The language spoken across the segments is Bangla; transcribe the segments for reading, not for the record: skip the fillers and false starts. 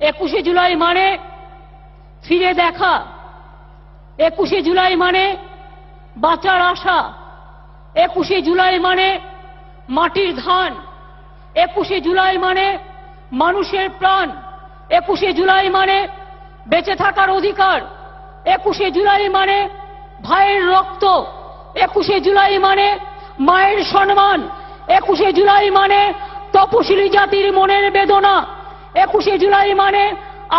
21শে জুলাই মানে ফিরে দেখা, 21শে জুলাই মানে বাঁচার আশা, 21শে জুলাই মানে মাটির ধান, 21শে জুলাই মানে মানুষের প্রাণ, 21শে জুলাই মানে বেঁচে থাকার অধিকার, 21শে জুলাই মানে ভাইয়ের রক্ত, 21শে জুলাই মানে মায়ের সম্মান, 21শে জুলাই মানে তপশিলি জাতির মনের বেদনা, 21শে জুলাই মানে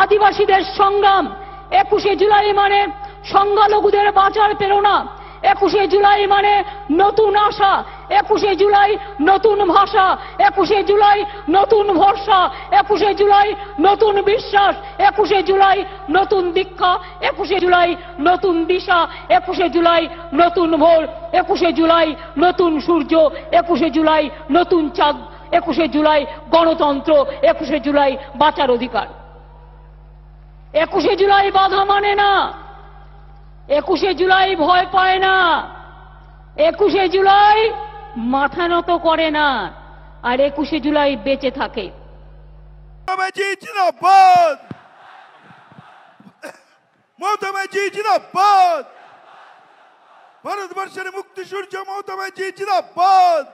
আদিবাসীদের সংগ্রাম, 21শে জুলাই মানে সংখ্যালঘুদের বাঁচার প্রেরণা, 21শে জুলাই মানে নতুন আশা, 21শে জুলাই নতুন ভাষা, 21শে জুলাই নতুন ভরসা, 21শে জুলাই নতুন বিশ্বাস, 21শে জুলাই নতুন দীক্ষা, 21শে জুলাই নতুন দিশা, 21শে জুলাই নতুন ভোর, 21শে জুলাই নতুন সূর্য, 21শে জুলাই নতুন চাঁদ, 21শে জুলাই গণতন্ত্র, 21শে জুলাই বাঁচার অধিকার। 21শে জুলাই বাধা মানে না, 21শে জুলাই ভয় পায় না, 21শে জুলাই মাথা নত করে না, আর 21শে জুলাই বেঁচে থাকে। ভারতবর্ষের মুক্তি সূর্য মমতা ব্যানার্জি জিন্দাবাদ।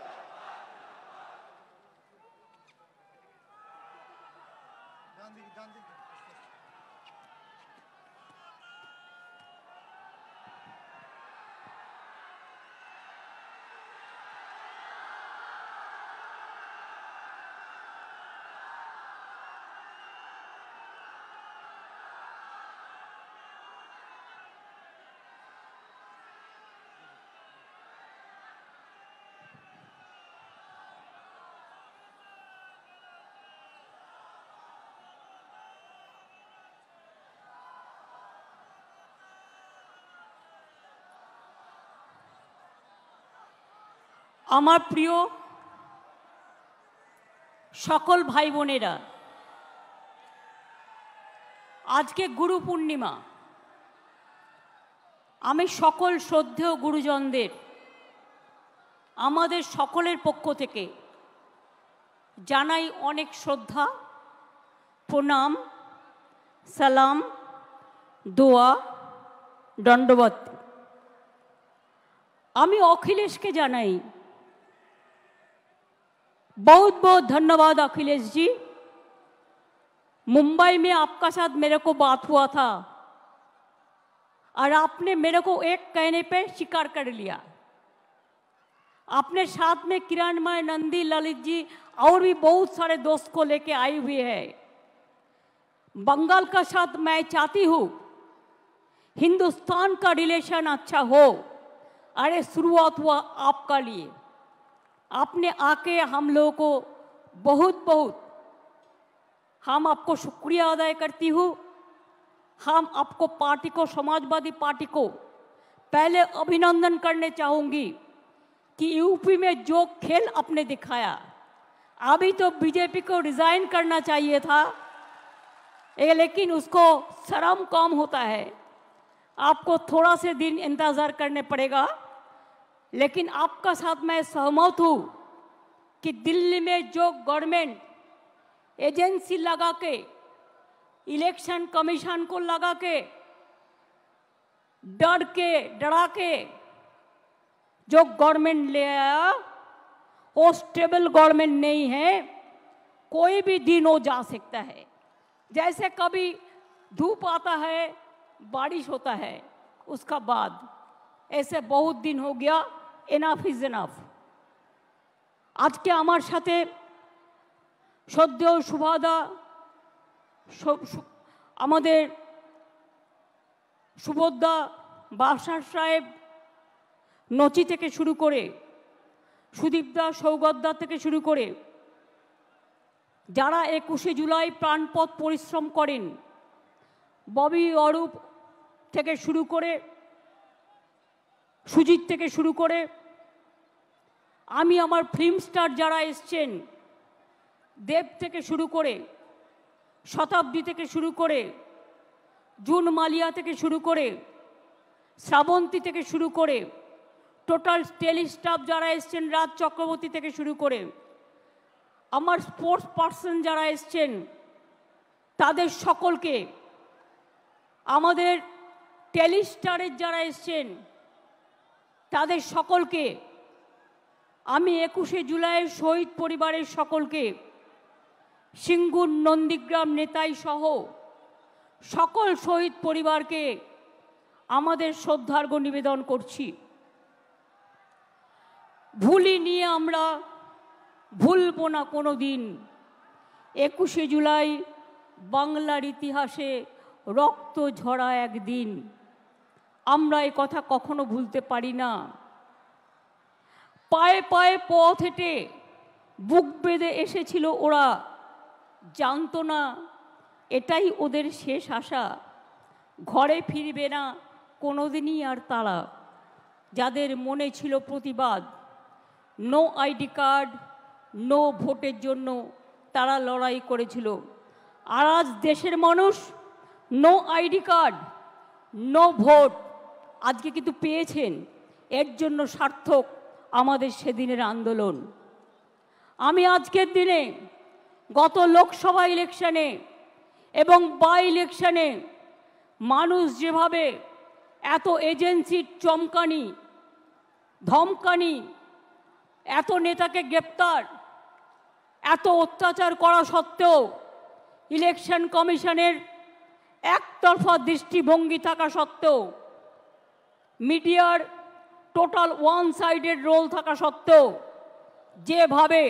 আমার প্রিয় সকল ভাই বোনেরা, আজকে গুরু পূর্ণিমা। আমি সকল শ্রদ্ধেয় গুরুজনদের আমাদের সকলের পক্ষ থেকে জানাই অনেক শ্রদ্ধা, প্রণাম, সালাম, দোয়া, দণ্ডবত। আমি अखिलेश के জানাই बहुत बहुत धन्यवाद अखिलेश जी। मुंबई में आपका साथ मेरे को बात हुआ था और आपने मेरे को एक कहने पे स्वीकार कर लिया। आपने साथ में किरणमय, नंदी, ललित जी और भी बहुत सारे दोस्त को लेके आई हुई है। बंगाल का साथ मैं चाहती हूँ हिंदुस्तान का रिलेशन अच्छा हो। अरे शुरुआत हुआ आपका लिए, आपने आके हम लोगों को बहुत बहुत हम आपको शुक्रिया अदा करती हूँ। हम आपको पार्टी को, समाजवादी पार्टी को पहले अभिनंदन करने चाहूँगी कि यूपी में जो खेल आपने दिखाया, अभी तो बीजेपी को रिजाइन करना चाहिए था, लेकिन उसको शर्म कम होता है, आपको थोड़ा से दिन इंतज़ार करने पड़ेगा। लेकिन आपका साथ मैं सहमत हूँ कि दिल्ली में जो गवर्नमेंट एजेंसी लगा के, इलेक्शन कमीशन को लगा के, डरा के जो गवर्नमेंट ले आया, वो स्टेबल गवर्नमेंट नहीं है। कोई भी दिन हो जा सकता है, जैसे कभी धूप आता है, बारिश होता है, उसका बाद ऐसे बहुत दिन हो गया। Enough is enough. आज के आमार साथे श्रद्धेय सुभादा, आमादेर सुभद्रा, बादशाह साहेब, नची থেকে শুরু করে সুদীপদা, সৌগতদা থেকে শুরু করে যারা 21শে জুলাই প্রাণপণ পরিশ্রম করেন, ববি, অরূপ থেকে শুরু করে সুজিত থেকে শুরু করে আমি আমার ফিল্ম স্টার যারা এসছেন, দেব থেকে শুরু করে, শতাব্দী থেকে শুরু করে, জুন মালিয়া থেকে শুরু করে, শ্রাবন্তী থেকে শুরু করে, টোটাল টেলি স্টাফ যারা এসছেন, রাজ চক্রবর্তী থেকে শুরু করে, আমার স্পোর্টস পার্সন যারা এসছেন, তাদের সকলকে, আমাদের টেলিস্টারের যারা এসছেন তাদের সকলকে, আমি 21শে জুলাইয়ের শহীদ পরিবারের সকলকে, সিঙ্গুর নন্দীগ্রাম নেতাই সহ সকল শহীদ পরিবারকে আমাদের শ্রদ্ধার্ঘ নিবেদন করছি। ভুলি নিয়ে আমরা ভুলব না কোনো দিন 21শে জুলাই বাংলার ইতিহাসে রক্ত ঝরা একদিন। আমরা এই কথা কখনো ভুলতে পারি না। পায়ে পায়ে পথ হেঁটে বুক বেঁধে এসেছিল ওরা, জানতো না এটাই ওদের শেষ আশা, ঘরে ফিরবে না কোনোদিনই আর তারা। যাদের মনে ছিল প্রতিবাদ, নো আইডি কার্ড, নো ভোটের জন্য তারা লড়াই করেছিল। আর আজ দেশের মানুষ no ID card, no vote আজকে কিন্তু পেয়েছেন। এর জন্য সার্থক আমাদের সেদিনের আন্দোলন। আমি আজকের দিনে গত লোকসভা ইলেকশনে এবং বাই ইলেকশনে মানুষ যেভাবে এত এজেন্সির চমকানি ধমকানি, এত নেতাকে গ্রেপ্তার, এত অত্যাচার করা সত্ত্বেও, ইলেকশন কমিশনের একতরফা দৃষ্টিভঙ্গি থাকা সত্ত্বেও, মিডিয়ার টোটাল ওয়ান সাইডেড রোল থাকা সত্ত্বেও, যেভাবে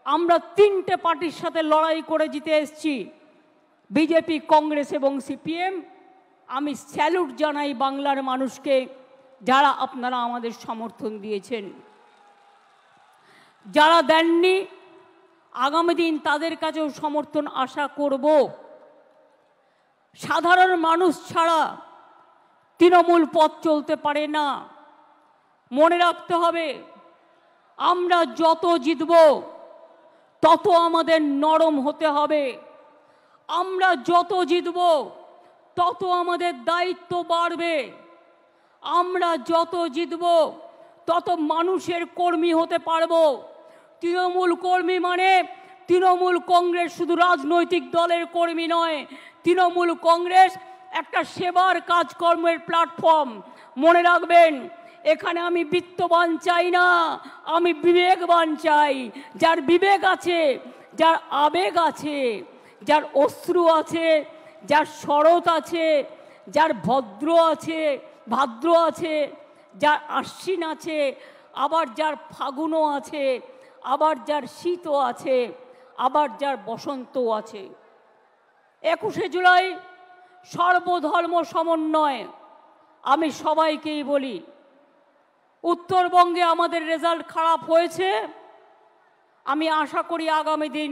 আমরা তিনটে পার্টির সাথে লড়াই করে জিতে এসেছি, বিজেপি, কংগ্রেস এবং সিপিএম, আমি স্যালুট জানাই বাংলার মানুষকে, যারা আপনারা আমাদের সমর্থন দিয়েছেন। যারা দেননি, আগামী দিন তাদের কাছেও সমর্থন আশা করব। সাধারণ মানুষ ছাড়া তৃণমূল পথ চলতে পারে না। মনে রাখতে হবে, আমরা যত জিতব তত আমাদের নরম হতে হবে। আমরা যত জিতব তত আমাদের দায়িত্ব বাড়বে। আমরা যত জিতব তত মানুষের কর্মী হতে পারবো। তৃণমূল কর্মী মানে তৃণমূল কংগ্রেস শুধু রাজনৈতিক দলের কর্মী নয়, তৃণমূল কংগ্রেস একটা সেবার কাজকর্মের প্ল্যাটফর্ম। মনে রাখবেন, এখানে আমি বিত্তবান চাই না, আমি বিবেকবান চাই। যার বিবেক আছে, যার আবেগ আছে, যার অশ্রু আছে, যার শরৎ আছে, যার ভাদ্র আছে, যার আশ্বিন আছে, আবার যার ফাগুনও আছে, আবার যার শীতও আছে, আবার যার বসন্তও আছে। 21শে জুলাই সর্বধর্ম সমন্বয়। আমি সবাইকেই বলি, উত্তরবঙ্গে আমাদের রেজাল্ট খারাপ হয়েছে। আমি আশা করি আগামী দিন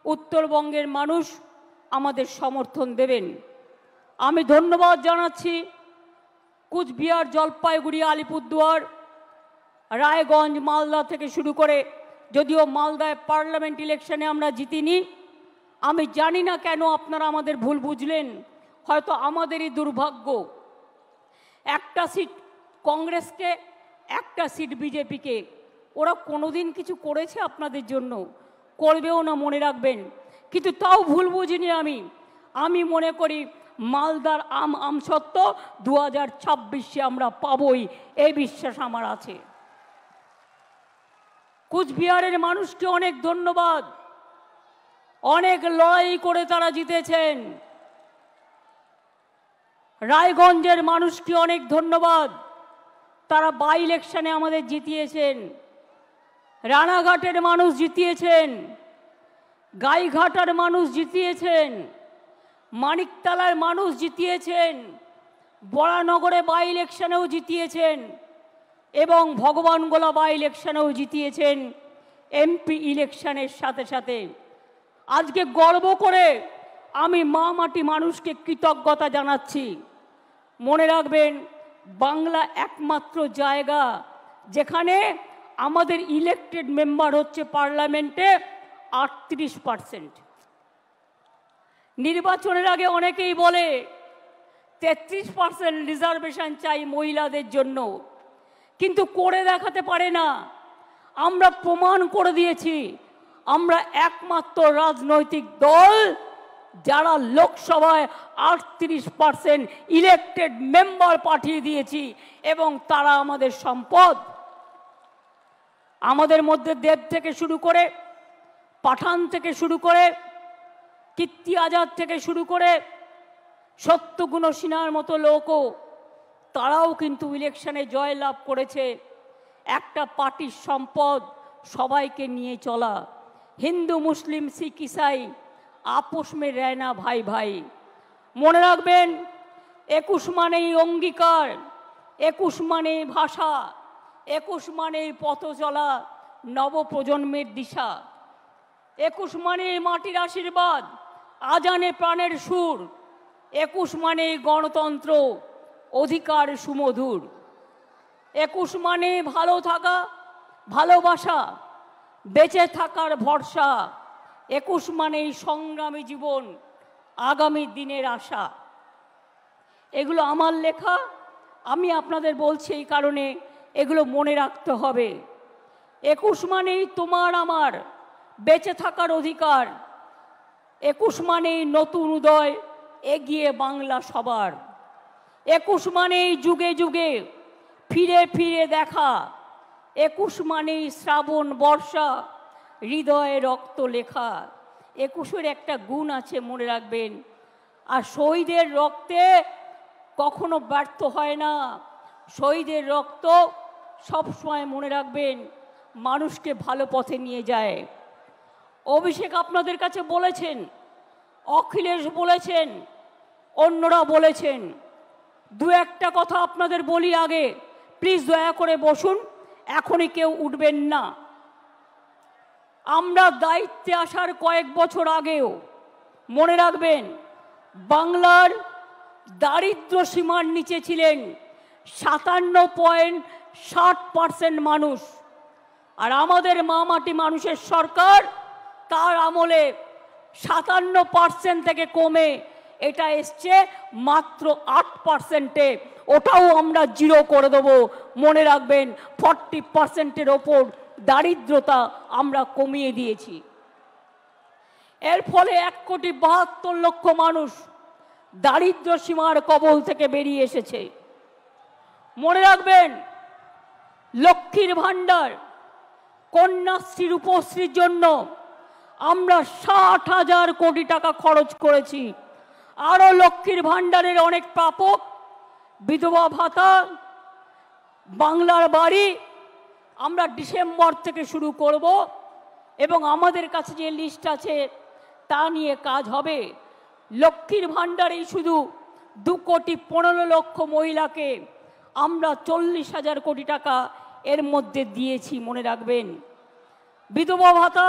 উত্তরবঙ্গের মানুষ আমাদের সমর্থন দেবেন। আমি ধন্যবাদ জানাচ্ছি কুচবিহার, জলপাইগুড়ি, আলিপুরদুয়ার, রায়গঞ্জ, মালদা থেকে শুরু করে, যদিও মালদায় পার্লামেন্ট ইলেকশনে আমরা জিতিনি। আমি জানি না কেন আপনারা আমাদের ভুল বুঝলেন, হয়তো আমাদেরই দুর্ভাগ্য। একটা সিট কংগ্রেসকে, একটা সিট বিজেপিকে। ওরা কোনোদিন কিছু করেছে আপনাদের জন্য? করবেও না, মনে রাখবেন। কিন্তু তাও ভুল বুঝিনি আমি মনে করি মালদার আমসত্ত্ব 2026-এ আমরা পাবই, এই বিশ্বাস আমার আছে। কুচবিহারের মানুষকে অনেক ধন্যবাদ, অনেক লড়াই করে তারা জিতেছেন। রায়গঞ্জের মানুষকে অনেক ধন্যবাদ, তারা বাই ইলেকশনে আমাদের জিতিয়েছেন। রানাঘাটের মানুষ জিতিয়েছেন, গাইঘাটার মানুষ জিতিয়েছেন, মানিকতলার মানুষ জিতিয়েছেন, বরানগরে বাই ইলেকশনেও জিতিয়েছেন এবং ভগবানগোলা বাই ইলেকশনেও জিতিয়েছেন। এমপি ইলেকশনের সাথে সাথে আজকে গর্ব করে আমি মা মাটি মানুষকে কৃতজ্ঞতা জানাচ্ছি। মনে রাখবেন, বাংলা একমাত্র জায়গা যেখানে আমাদের ইলেক্টেড মেম্বার হচ্ছে পার্লামেন্টে 38%। নির্বাচনের আগে অনেকেই বলে 33% রিজার্ভেশন চাই মহিলাদের জন্য, কিন্তু করে দেখাতে পারে না। আমরা প্রমাণ করে দিয়েছি আমরা একমাত্র রাজনৈতিক দল যারা লোকসভায় 38% ইলেক্টেড মেম্বার পাঠিয়ে দিয়েছি এবং তারা আমাদের সম্পদ। আমাদের মধ্যে দেব থেকে শুরু করে, পাঠান থেকে শুরু করে, কীর্তি আজাদ থেকে শুরু করে, সত্যগুণ সিনহার মতো লোকও তারাও কিন্তু ইলেকশনে জয়লাভ করেছে। একটা পার্টির সম্পদ সবাইকে নিয়ে চলা। হিন্দু মুসলিম শিখ ইসাই আপোষ মে রহনা ভাই ভাই। মনে রাখবেন 21 মানেই অঙ্গীকার, 21 মানেই ভাষা, 21 মানেই পথ চলা নবপ্রজন্মের দিশা, 21 মানেই মাটির আশীর্বাদ, আজানে প্রাণের সুর, 21 মানেই গণতন্ত্র, অধিকার সুমধুর, 21 মানে ভালো থাকা, ভালোবাসা, বেঁচে থাকার ভরসা, 21 মানেই সংগ্রামী জীবন, আগামী দিনের আশা। এগুলো আমার লেখা, আমি আপনাদের বলছি এই কারণে এগুলো মনে রাখতে হবে। 21 মানেই তোমার আমার বেঁচে থাকার অধিকার, 21 মানেই নতুন উদয়, এগিয়ে বাংলা সবার, 21 মানেই যুগে যুগে ফিরে ফিরে দেখা, 21 মানেই শ্রাবণ বর্ষা, হৃদয়ে রক্ত লেখা। 21-এর একটা গুণ আছে, মনে রাখবেন। আর শহীদের রক্তে কখনো ব্যর্থ হয় না। শহীদের রক্ত সবসময় মনে রাখবেন মানুষকে ভালো পথে নিয়ে যায়। অভিষেক আপনাদের কাছে বলেছেন, অখিলেশ বলেছেন, অন্যরা বলেছেন। দু একটা কথা আপনাদের বলি আগে, প্লিজ দয়া করে বসুন, এখনই কেউ উঠবেন না। আমরা দায়িত্বে আসার কয়েক বছর আগেও মনে রাখবেন বাংলার দারিদ্র সীমার নিচে ছিলেন 57.60% মানুষ। আর আমাদের মামাটি মানুষের সরকার তার আমলে 57% থেকে কমে এটা এসছে মাত্র 8%-এ। ওটাও আমরা জিরো করে দেবো। মনে রাখবেন 40%-এর ওপর দারিদ্রতা আমরা কমিয়ে দিয়েছি। এর ফলে 1,72,00,000 মানুষ দারিদ্র সীমার কবল থেকে বেরিয়ে এসেছে। মনে রাখবেন লক্ষ্মীর ভাণ্ডার, কন্যাশ্রী, রূপশ্রীর জন্য আমরা 60,000 কোটি টাকা খরচ করেছি। আরও লক্ষ্মীর ভাণ্ডারের অনেক প্রাপক, বিধবা ভাতা, বাংলার বাড়ি আমরা ডিসেম্বর থেকে শুরু করব এবং আমাদের কাছে যে লিস্ট আছে তা নিয়ে কাজ হবে। লক্ষ্মীর ভাণ্ডারেই শুধু 2,15,00,000 মহিলাকে আমরা 40,000 কোটি টাকা এর মধ্যে দিয়েছি, মনে রাখবেন। বিধবা ভাতা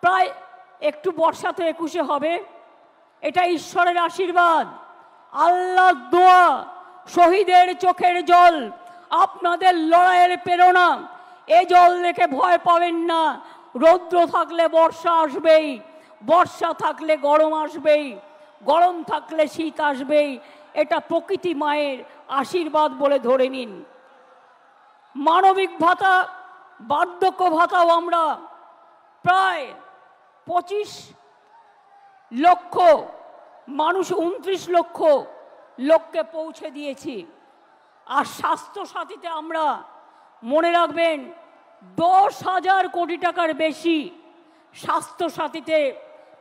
প্রায় একটু বর্ষাতে 21-এ হবে, এটা ঈশ্বরের আশীর্বাদ, আল্লাহর দোয়া, শহীদের চোখের জল, আপনাদের লড়াইয়ের প্রেরণা। এ জল দেখে ভয় পাবেন না। রৌদ্র থাকলে বর্ষা আসবেই, বর্ষা থাকলে গরম আসবেই, গরম থাকলে শীত আসবেই। এটা প্রকৃতি মায়ের আশীর্বাদ বলে ধরে নিন। মানবিক ভাতা, বার্ধক্য ভাতাও আমরা প্রায় 25 লক্ষ মানুষ, 29 লক্ষ লোককে পৌঁছে দিয়েছি। আর স্বাস্থ্য সাথীতে আমরা মনে রাখবেন 10,000 কোটি টাকার বেশি স্বাস্থ্য সাথীতে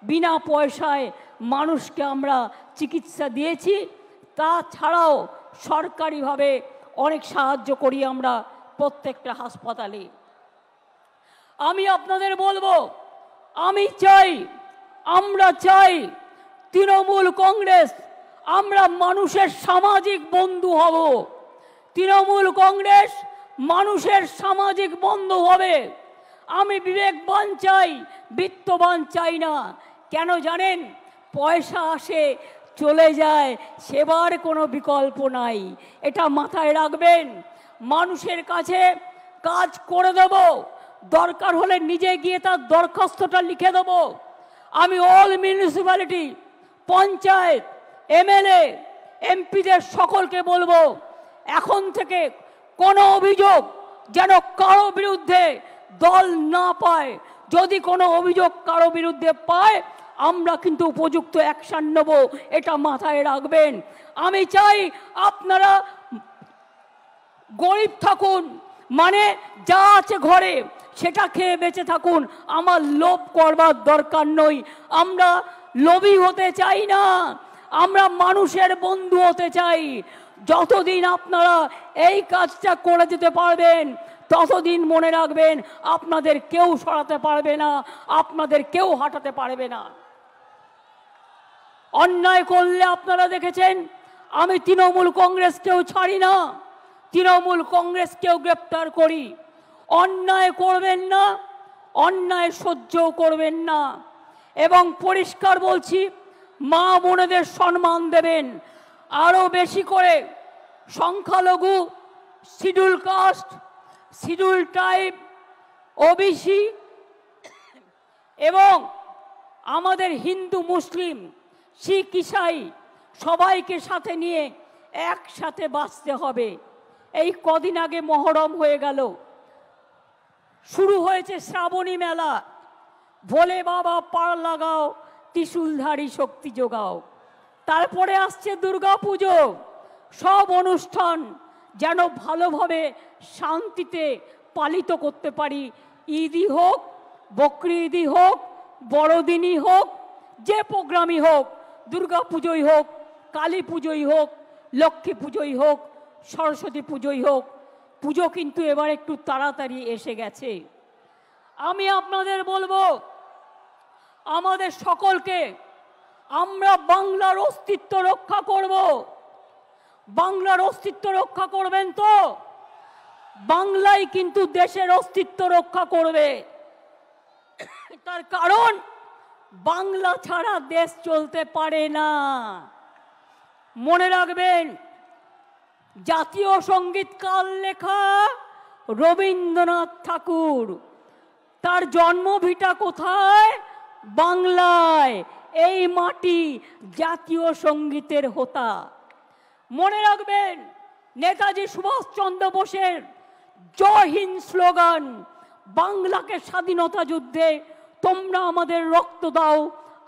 বিনা পয়সায় মানুষকে আমরা চিকিৎসা দিয়েছি। তাছাড়াও সরকারিভাবে অনেক সাহায্য করি আমরা প্রত্যেকটা হাসপাতালে। আমি আপনাদের বলবো, আমি চাই, আমরা চাই তৃণমূল কংগ্রেস আমরা মানুষের সামাজিক বন্ধু হব। তৃণমূল কংগ্রেস মানুষের সামাজিক বন্ধু হবে। আমি বিবেকবান চাই, বিত্তবান চাই না। কেন জানেন? পয়সা আসে চলে যায়, সেবার কোনো বিকল্প নাই। এটা মাথায় রাখবেন। মানুষের কাছে কাজ করে দেব, দরকার হলে নিজে গিয়ে তার দরখাস্তটা লিখে দেব। আমি অল মিউনিসিপ্যালিটি, পঞ্চায়েত, এমএলএ, এমপিদের সকলকে বলবো, এখন থেকে কোনো অভিযোগ যেন কারো বিরুদ্ধে দল না পায়। যদি কোনো অভিযোগ কারো বিরুদ্ধে পায়, আমরা কিন্তু উপযুক্ত অ্যাকশন নেব, এটা মাথায় রাখবেন। আমি চাই আপনারা গরিব থাকুন, মানে যা আছে ঘরে সেটা খেয়ে বেঁচে থাকুন, আমার লোভ করবার দরকার নই। আমরা লোভী হতে চাই না, আমরা মানুষের বন্ধু হতে চাই। যতদিন আপনারা এই কাজটা করে যেতে পারবেন ততদিন মনে রাখবেন আপনাদের কেউ সরাতে পারবে না, আপনাদের কেউ হটাতে পারবে না। অন্যায় করলে আপনারা দেখেছেন আমি তৃণমূল কংগ্রেসকেও ছাড়ি না, তৃণমূল কংগ্রেসকেও গ্রেপ্তার করি। অন্যায় করবেন না, অন্যায় সহ্যও করবেন না। এবং পরিষ্কার বলছি, মা বোনেদের সম্মান দেবেন। আরো বেশি করে সংখ্যালঘু, schedule caste, schedule tribe, OBC এবং আমাদের হিন্দু, মুসলিম, শিখ, ইসাই সবাইকে সাথে নিয়ে একসাথে বাঁচতে হবে। এই কদিন আগে মহরম হয়ে গেল, শুরু হয়েছে শ্রাবণী মেলা। ভোলে বাবা পার লাগাও, ত্রিশূলধারী শক্তি যোগাও। তারপরে আসছে দুর্গা পুজো। সব অনুষ্ঠান যেন ভালোভাবে শান্তিতে পালিত করতে পারি। ঈদই হোক, বকরি ঈদই হোক, বড়দিনই হোক, যে প্রোগ্রামই হোক, দুর্গা পুজোই হোক, কালী পুজোই হোক, লক্ষ্মী পুজোই হোক, সরস্বতী পুজোই হোক, পুজো কিন্তু এবার একটু তাড়াতাড়ি এসে গেছে। আমি আপনাদের বলবো, আমাদের সকলকে আমরা বাংলার অস্তিত্ব রক্ষা করব। বাংলার অস্তিত্ব রক্ষা করবেন তো? বাংলাই কিন্তু দেশের অস্তিত্ব রক্ষা করবে। তার কারণ বাংলা ছাড়া দেশ চলতে পারে না। মনে রাখবেন, জাতীয় সঙ্গীত কার লেখা? রবীন্দ্রনাথ ঠাকুর। তার জন্মভিটা কোথায়? বাংলায়। এই মাটি জাতীয় সঙ্গীতের হোতা। মনে রাখবেন, নেতাজি সুভাষচন্দ্র বোসের জয় হিন্দ স্লোগান বাংলাকে স্বাধীনতা যুদ্ধে তোমরা আমাদের রক্ত দাও,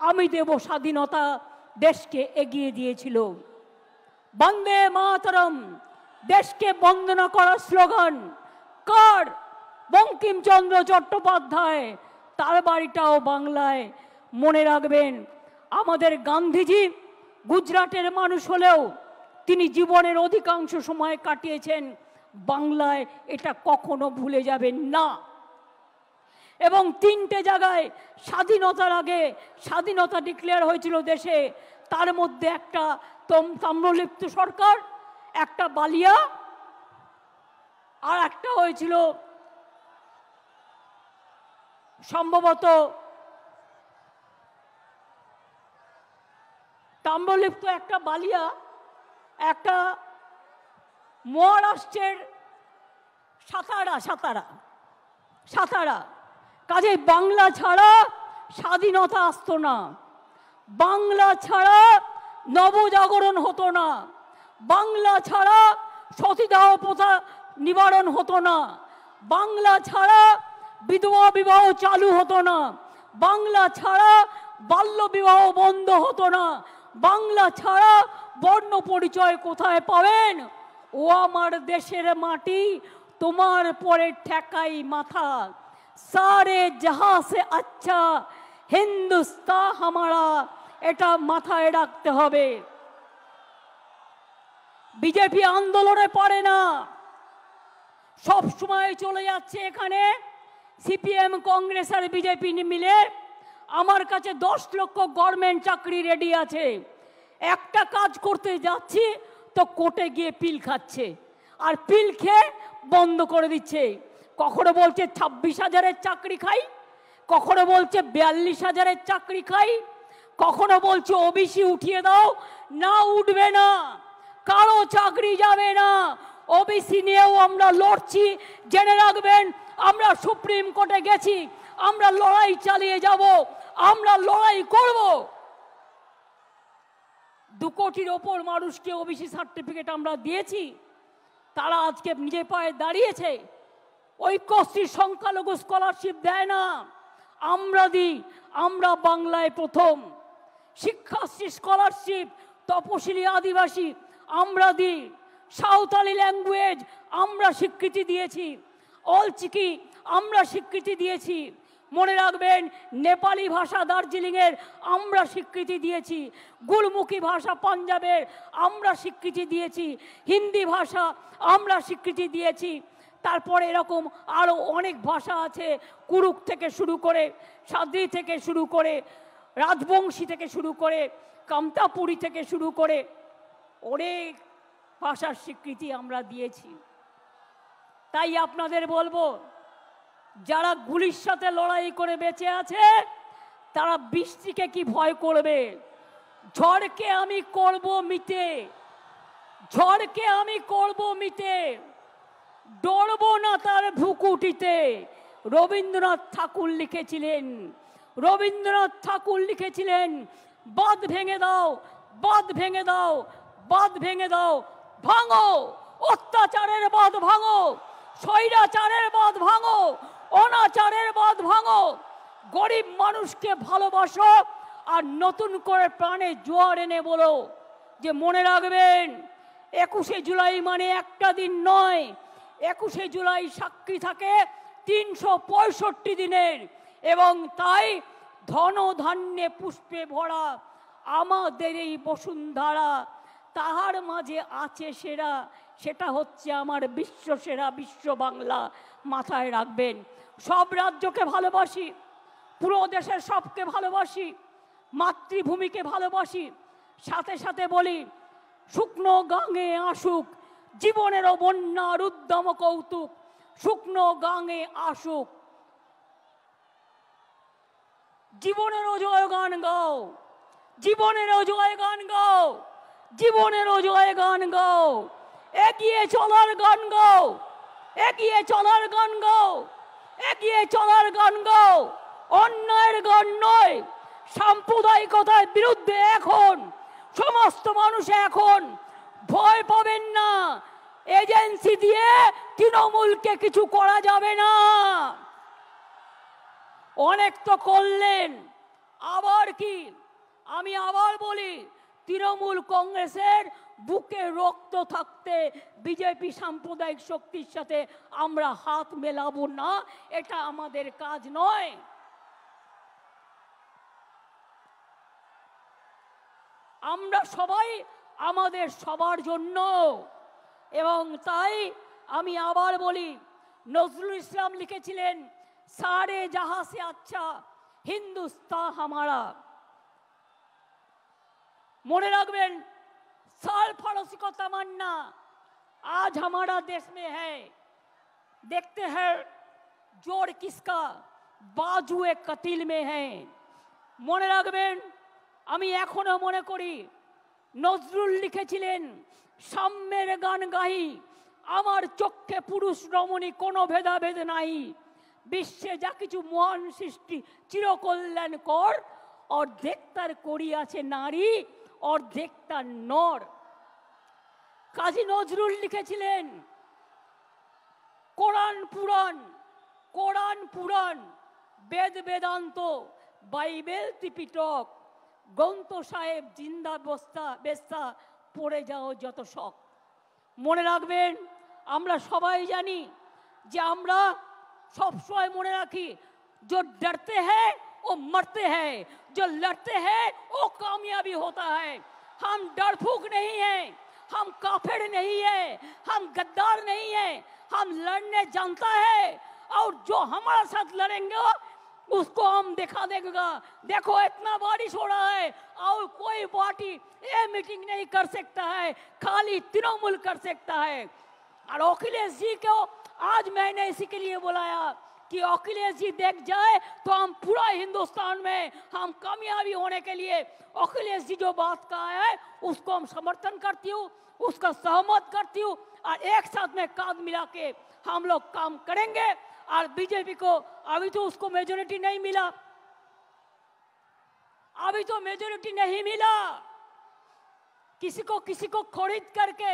আমি দেব স্বাধীনতা, দেশকে এগিয়ে দিয়েছিল। বন্দে মাতরম দেশকে বন্দনা করার স্লোগান কার? বঙ্কিমচন্দ্র চট্টোপাধ্যায়। তার বাড়িটাও বাংলায়। মনে রাখবেন, আমাদের গান্ধীজি গুজরাটের মানুষ হলেও তিনি জীবনের অধিকাংশ সময় কাটিয়েছেন বাংলায়, এটা কখনো ভুলে যাবেন না। এবং 3টে জায়গায় স্বাধীনতার আগে স্বাধীনতা ডিক্লেয়ার হয়েছিল দেশে, তার মধ্যে একটা তাম্রলিপ্ত সরকার, একটা বালিয়া, আর একটা হয়েছিল সম্ভবত তাম্রলিপ্ত, একটা বালিয়া, একটা মহারাষ্ট্রের সাতারা। কাজে বাংলা ছাড়া স্বাধীনতা আসতো না, বাংলা ছাড়া নবজাগরণ হতো না, বাংলা ছাড়া সতীদাহ প্রথা নিবারণ হতো না, বাংলা ছাড়া বিধবা বিবাহ চালু হতো না, বাংলা ছাড়া বাল্য বিবাহ বন্ধ হতো না, বাংলা ছাড়া বর্ণ পরিচয় কোথায় পাবেন? ও আমার দেশের মাটি, তোমার পরে ঠেকাই মাথা, সারে জাহাঁ সে আচ্ছা হিন্দুস্তান হামারা, এটা মাথায় রাখতে হবে। বিজেপি আন্দোলনে পারে না, সব সময় চলে যাচ্ছে এখানে সিপিএম, কংগ্রেস আর বিজেপি মিলে। আমার কাছে 10 লক্ষ গভর্নমেন্ট চাকরি রেডি আছে। একটা কাজ করতে যাচ্ছি তো কোর্টে গিয়ে পিল খাচ্ছে, আর পিল খেয়ে বন্ধ করে দিচ্ছে। কখনো বলছে 26,000-এর চাকরি খাই, কখনো বলছে 42,000-এর চাকরি খাই, কখনো বলছে ওবিসি উঠিয়ে দাও। না, উঠবে না, কারো চাকরি যাবে না। ওবিসি নিয়েও আমরা লড়ছি, জেনে রাখবেন। আমরা সুপ্রিম কোর্টে গেছি, আমরা লড়াই চালিয়ে যাব, আমরা লড়াই করব। 2 কোটির ওপর মানুষকে ওবিসি সার্টিফিকেট আমরা দিয়েছি, তারা আজকে নিজে পায়ে দাঁড়িয়েছে। ঐক্যশ্রী সংখ্যালঘু স্কলারশিপ দেয় না, আমরা দিই, আমরা বাংলায় প্রথম। শিক্ষাশ্রী, স্কলারশিপ তপশিলি আদিবাসী আমরা দিই। সাঁওতালি ল্যাঙ্গুয়েজ আমরা স্বীকৃতি দিয়েছি। অলচিকি আমরা স্বীকৃতি দিয়েছি। মনে রাখবেন, নেপালি ভাষা দার্জিলিংয়ের আমরা স্বীকৃতি দিয়েছি। গুরমুখী ভাষা পাঞ্জাবের আমরা স্বীকৃতি দিয়েছি। হিন্দি ভাষা আমরা স্বীকৃতি দিয়েছি। তারপরে এরকম আরও অনেক ভাষা আছে, কুরুক থেকে শুরু করে, সাদ্রি থেকে শুরু করে, রাজবংশী থেকে শুরু করে, কামতাপুরী থেকে শুরু করে অনেক ভাষার স্বীকৃতি আমরা দিয়েছি। তাই আপনাদের বলবো, যারা গুলির সাথে লড়াই করে বেঁচে আছে তারা বৃষ্টিকে কি ভয় করবে? ঝড়কে আমি করব মিটে, ঝড়কে আমি করব মিটে, ডরবো না তার ভুকুটিতে। রবীন্দ্রনাথ ঠাকুর লিখেছিলেন, রবীন্দ্রনাথ ঠাকুর লিখেছিলেন, বাঁধ ভেঙে দাও, বাঁধ ভেঙে দাও, বাঁধ ভেঙে দাও, ভাঙো অত্যাচারের বাঁধ, ভাঙো স্বৈরাচারের বাঁধ, ভাঙো অনাচারের বাঁধ, ভাঙো। গরিব মানুষকে ভালোবাসো আর নতুন করে প্রাণে জোয়ার এনে বলো যে মনে রাখবেন 21শে জুলাই মানে একটা দিন নয়। 21শে জুলাই সাক্ষী থাকে 365 দিনের, এবং তাই ধন ধান্যে পুষ্পে ভরা আমাদের এই বসুন্ধরা, তাহার মাঝে আছে সেরা, সেটা হচ্ছে আমার বিশ্ব সেরা বিশ্ব বাংলা। মাথায় রাখবেন, সব রাজ্যকে ভালোবাসি, পুরো দেশের সবকে ভালোবাসি, মাতৃভূমিকে ভালোবাসি। সাথে সাথে বলি, শুকনো গাঙে আসুক জীবনেরও বন্যার উদ্যম কৌতুক, শুকনো গাঙে আসুক জীবনেরও জয় গান গাও, জীবনেরও জয় গান গাও, জীবনেরও জয় গান গাও, এগিয়ে চলার গান গাও, এগিয়ে চলার গান গাও, এগিয়ে চলার গান গাও। অন্যায়ের গান নয়, সাম্প্রদায়িকতার বিরুদ্ধে এখন সমস্ত মানুষ এখন ভয় পাবেন না। এজেন্সি দিয়ে তৃণমূলকে কিছু করা যাবে না। অনেক তো করলেন, আবার কি? আমি আবার বলি, তৃণমূল কংগ্রেসের বুকে রক্ত থাকতে বিজেপি সাম্প্রদায়িক শক্তির সাথে আমরা হাত মেলাবো না, এটা আমাদের কাজ নয়। আমরা সবাই আমাদের সবার জন্য। এবং তাই আমি আবার বলি, নজরুল ইসলাম লিখেছিলেন, সারে জাহাঁ সে আচ্ছা হিন্দুস্তান হামারা। মনে রাখবেন, सरफरोशी को तमन्ना आज हमारा देश में है। देखते हैं जोर किसका बाजुए कतिल में है। মনে রাখবেন, আমি এখনো মনে করি নজরুল লিখেছিলেন, সাম্যের গান গাহি আমার চক্ষে পুরুষ রমণী কোনো ভেদাভেদ নাই। বিশ্বে যা কিছু মহান সৃষ্টি চিরকল্যাণকর, অর্ধেক তার করিয়াছে নারী, অর্ধেক তার নর। কাজী নজরুল লিখেছিলেন, কোরআন পুরাণ, কোরআন পুরাণ, বেদ বেদান্ত, বাইবেল ত্রিপিটক, গ্রন্থ সাহেব জিন্দা বস্তা বেস্তা, পড়ে যাও যত শখ। মনে রাখবেন, আমরা সবাই জানি যে আমরা সবসময় মনে রাখি, जो डरते हैं वो मरते हैं, जो लड़ते हैं वो कामयाबी होता है। हम डरफूक नहीं हैं, हम काफिर नहीं हैं, हम गद्दार नहीं हैं, हम लड़ने जानता है, और जो हमारे साथ लड़ेंगे उसको हम दिखा देगा। देखो इतना बारिश हो रहा है और कोई पार्टी ये मीटिंग नहीं कर सकता है, खाली तृणमूल कर सकता है। और अखिलेश जी को आज मैंने इसी के लिए बुलाया कि अखिलेश जी देख जाए तो हम पूरा हिंदुस्तान में हम कामयाबी होने के लिए अखिलेश जी जो बात कहा है उसको हम समर्थन करती हूँ, उसका सहमत करती हूँ, और एक साथ में कांध मिला के हम लोग काम करेंगे। और बीजेपी को अभी तो उसको मेजोरिटी नहीं मिला, अभी तो मेजोरिटी नहीं मिला। किसी को खरीद करके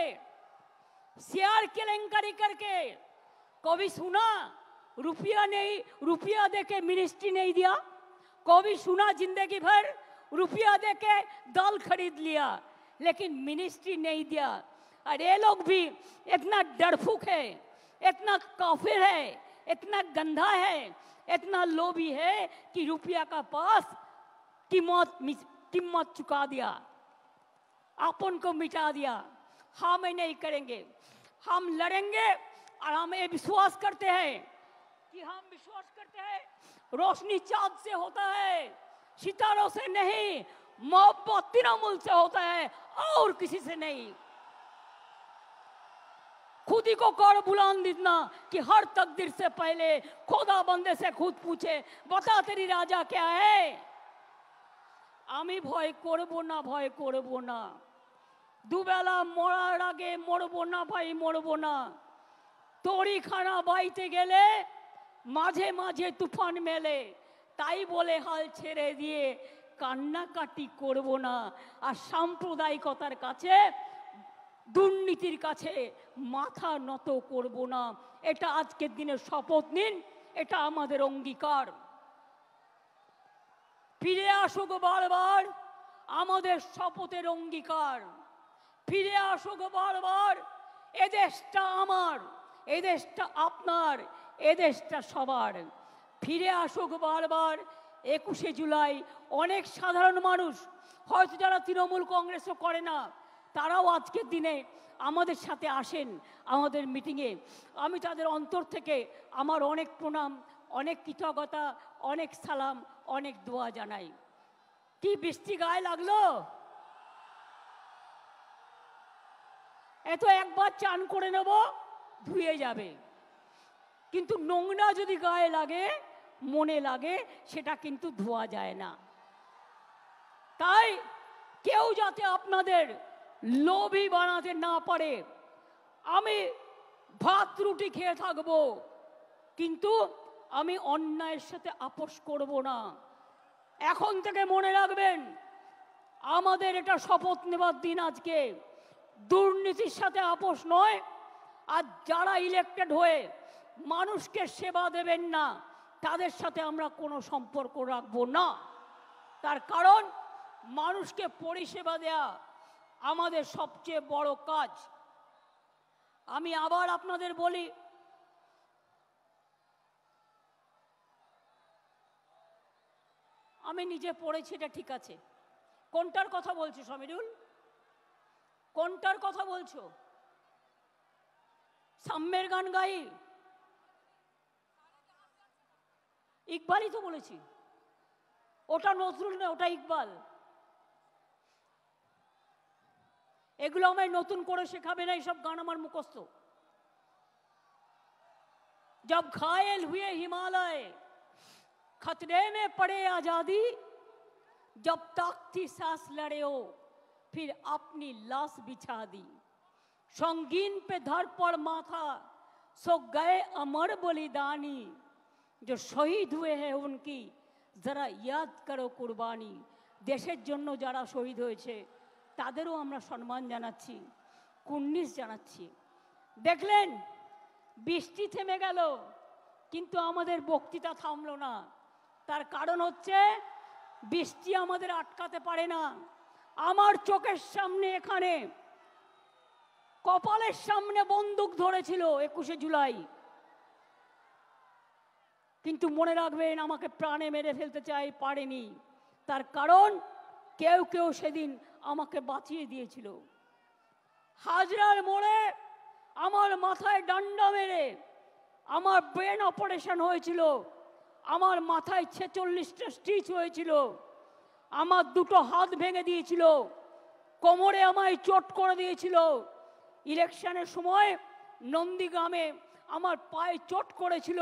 शेयर केलेंकारी करके, कभी सुना रुपया नहीं, रुपया देके मिनिस्ट्री नहीं दिया। कभी सुना जिंदगी भर रुपया देके दाल खरीद लिया, लेकिन मिनिस्ट्री नहीं दिया। और ये लोग भी इतना डरफुक है, इतना काफिर है, इतना गंदा है, इतना लोभी है कि रुपया का पास कीमत चुका दिया, अपन को मिटा दिया। हम नहीं करेंगे, हम लड़ेंगे। और हम ये विश्वास करते हैं कि रोशनी चांद से होता है, सितारों से नहीं, मोहब्बत तृणमूल से होता है और किसी से नहीं। खुद ही को कर बुलंद इतना कि हर तकदीर से पहले खुदा बंदे से खुद पूछे, बता तेरी राजा क्या है। आमी भय करबो ना, भय करबो ना, दुबेला मरार आगे मरबो ना भाई, मरबो ना। तोड़ी खाना বাইতে গেলে মাঝে মাঝে তুফান মেলে, তাই বলে হাল ছেড়ে দিয়ে কান্নাকাটি করব না। আর সাম্প্রদায়িকতার কাছে, দুর্নীতির কাছে মাথা নত করব না। এটা আজকের দিনে শপথ নিন, এটা আমাদের অঙ্গীকার। ফিরে আসুক বারবার আমাদের শপথের অঙ্গীকার, ফিরে আসুক বারবার এ দেশটা আমার, এ দেশটা আপনার, এ দেশটা সবার। ফিরে আসুক বারবার 21শে জুলাই। অনেক সাধারণ মানুষ হয়তো যারা তৃণমূল কংগ্রেসও করে না, তারাও আজকের দিনে আমাদের সাথে আসেন আমাদের মিটিংয়ে। আমি তাদের অন্তর থেকে আমার অনেক প্রণাম, অনেক কৃতজ্ঞতা, অনেক সালাম, অনেক দোয়া জানাই। কি বৃষ্টি গায়ে লাগলো? এত একবার চান করে নেব, ধুয়ে যাবে, কিন্তু নোংরা যদি গায়ে লাগে, মনে লাগে, সেটা কিন্তু ধোয়া যায় না। তাই কেউ যাতে আপনাদের লোভী বানাতে না পারে। আমি ভাত রুটি খেয়ে থাকবো, কিন্তু আমি অন্যায়ের সাথে আপোষ করব না। এখন থেকে মনে রাখবেন, আমাদের এটা শপথ নেবার দিন আজকে। দুর্নীতির সাথে আপোষ নয়। আর যারা ইলেক্টেড হয়ে মানুষকে সেবা দেবেন না, তাদের সাথে আমরা কোনো সম্পর্ক রাখবো না। তার কারণ মানুষকে পরিষেবা দেয়া আমাদের সবচেয়ে বড় কাজ। আমি আবার আপনাদের বলি, আমি নিজে পড়েছি, এটা ঠিক আছে। কোনটার কথা বলছো সমীরুল? কোনটার কথা বলছো? সাম্যের গান গাই? ইকবালই তো বলেছি। ওটা নজরুল না, ওটা ইকবাল। এগুলো আমায় নতুন করে শেখাবে না, এইসব গান আমার মুখস্থ। जब घायल हुए हिमालय खतरे में पड़े आजादी, जब तक थी सांस लड़े हो फिर अपनी लाश बिछा दी, संगीन पे धर पड़ माथा सो गए अमर बलिदानी, जो शहीद हुए हैं उनकी जरा याद करो कुर्बानी। देशेर जन्य যারা শহীদ হয়েছে তাদেরও আমরা সম্মান জানাচ্ছি, কুর্নিশ জানাচ্ছি। দেখলেন বৃষ্টি থেমে গেল, কিন্তু আমাদের বক্তৃতা থামলো না। তার কারণ হচ্ছে বৃষ্টি আমাদের আটকাতে পারে না। আমার চোখের সামনে, এখানে কপালের সামনে বন্দুক ধরেছিল 21শে জুলাই, কিন্তু মনে রাখবেন আমাকে প্রাণে মেরে ফেলতে চাই, পারেনি। তার কারণ কেউ কেউ সেদিন আমাকে বাঁচিয়ে দিয়েছিল। হাজরার মোড়ে আমার মাথায় ডান্ডা মেরে আমার ব্রেন অপারেশন হয়েছিল, আমার মাথায় 46টা স্টিচ হয়েছিল, আমার দুটো হাত ভেঙে দিয়েছিল, কোমরে আমায় চোট করে দিয়েছিল। ইলেকশনের সময় নন্দীগ্রামে আমার পায়ে চোট করেছিল।